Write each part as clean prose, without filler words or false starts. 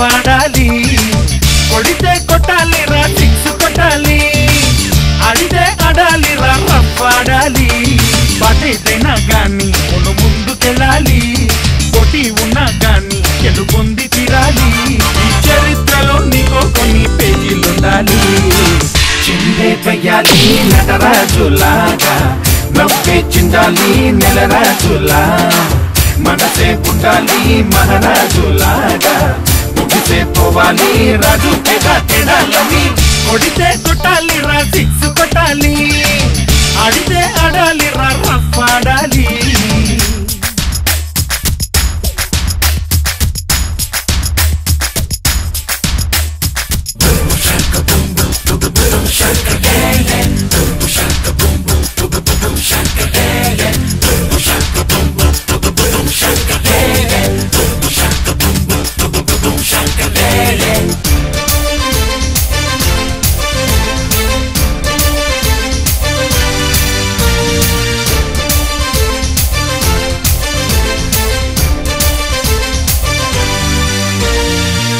ఆడాలి కొడితే కొట్టాలి రా సిక్స్ కొట్టాలి ఆడితే ఆడాలి రా రఫ్ ఆడాలి బాటైనా గాని మును ముందుకెళ్ళాలి పోటీ ఉన్నా గాని గెలుపొంది తీరాలి ఈ చరిత్రలో నీకో కొన్ని పేజీలుండాలి చిందే వెయ్యాలి నటరాజులాగా నవ్వే చిందాలి నెలరాజులా మనసే ఉండాలి మహారాజులాగా ముగిసే పోవాలి రాజు తేడాలని కొడితే కొట్టాలి రా సిక్స్ కొట్టాలి ఆడితే ఆడాలి రా రఫ్ ఆడాలి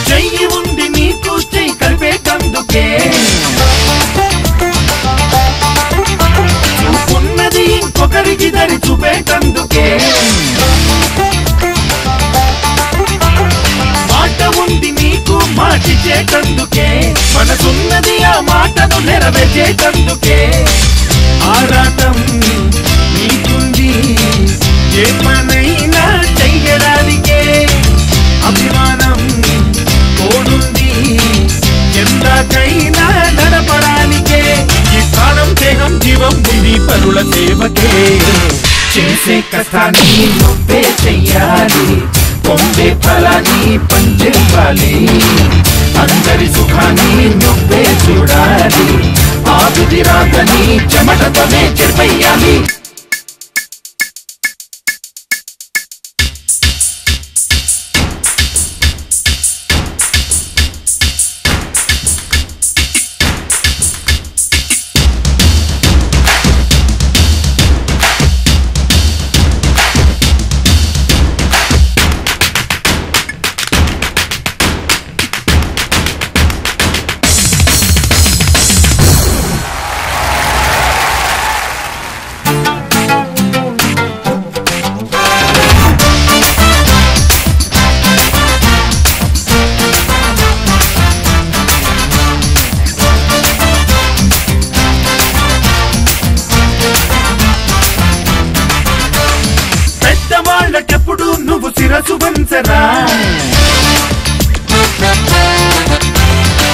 చెయ్యి ఉంది నీకు చెయ్యి కలిపేటందుకే చూపున్నది ఇంకొకరికి దరి చూపేటందుకే మాట ఉంది నీకు మాటిచ్చేటందుకే మనసున్నది ఆ మాటను నెరవేర్చేటందుకే ఆరాటం నీకుంది ఏ పనైనా చెయ్యడానికే అభిమానం తోడుంది ఎందాకైనా నడపడానికే ఈ ప్రాణం దేహం జీవం ఉంది పరుల సేవకే చేసే కష్టాన్ని నువ్వే చెయ్యాలి పొందే ఫలాన్ని పంచివ్వాలి అందరి సుఖాన్ని నువ్వే చూడాలి ఆవిది రాతని చెమటతోనే చెరిపెయ్యాలి వాళ్ళకెప్పుడు నువ్వు శిరసు వంచరా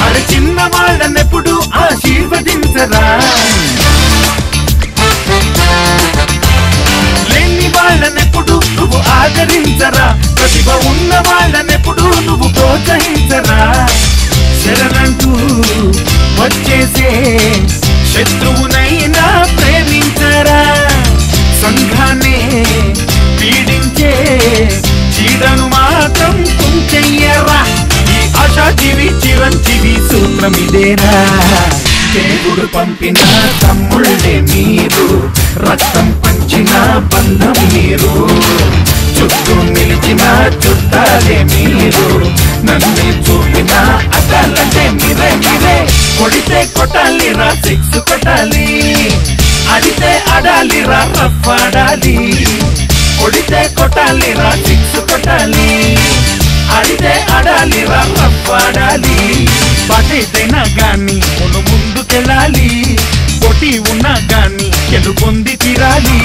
అరే చిన్న వాళ్ళనెప్పుడు ఆశీర్వదించరా లేని వాళ్ళనెప్పుడు నువ్వు ఆదరించరా ప్రతిభ ఉన్న వాళ్ళనెప్పుడు నువ్వు ప్రోత్సహించరా శరణంటూ వచ్చేసే శత్రువునైనా ప్రేమించరా సంఘాన్ని పీడించే చీడను మాత్రం కుంచెయ్యరా ఈ ఆశాజీవి చిరంజీవి సూత్రమిదేరా దేవుడు పంపిన తమ్ముళ్ళే మీరు రక్తం పంచిన బంధం మీరు చుట్టూ నిలిచిన చుట్టాలే మీరు నన్నే చూపిన అద్దాలంటే మీరే కొడితే కొట్టాలి రా సిక్స్ కొట్టాలి ఆడితే ఆడాలి రా రఫ్ ఆడాలి కొడితే కొట్టాలి రా సిక్స్ కొట్టాలి ఆడితే ఆడాలి రా రఫ్ ఆడాలి బాటైనా గాని మును ముందుకెళ్ళాలి పోటీ ఉన్నా గాని గెలుపొంది తీరాలి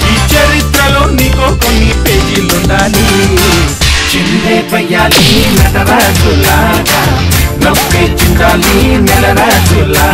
ఈ చరిత్రలో నీకో కొన్ని పేజీలుండాలి చిందే వెయ్యాలి నటరాజులాగా నవ్వే చిందాలి నెలరాజులా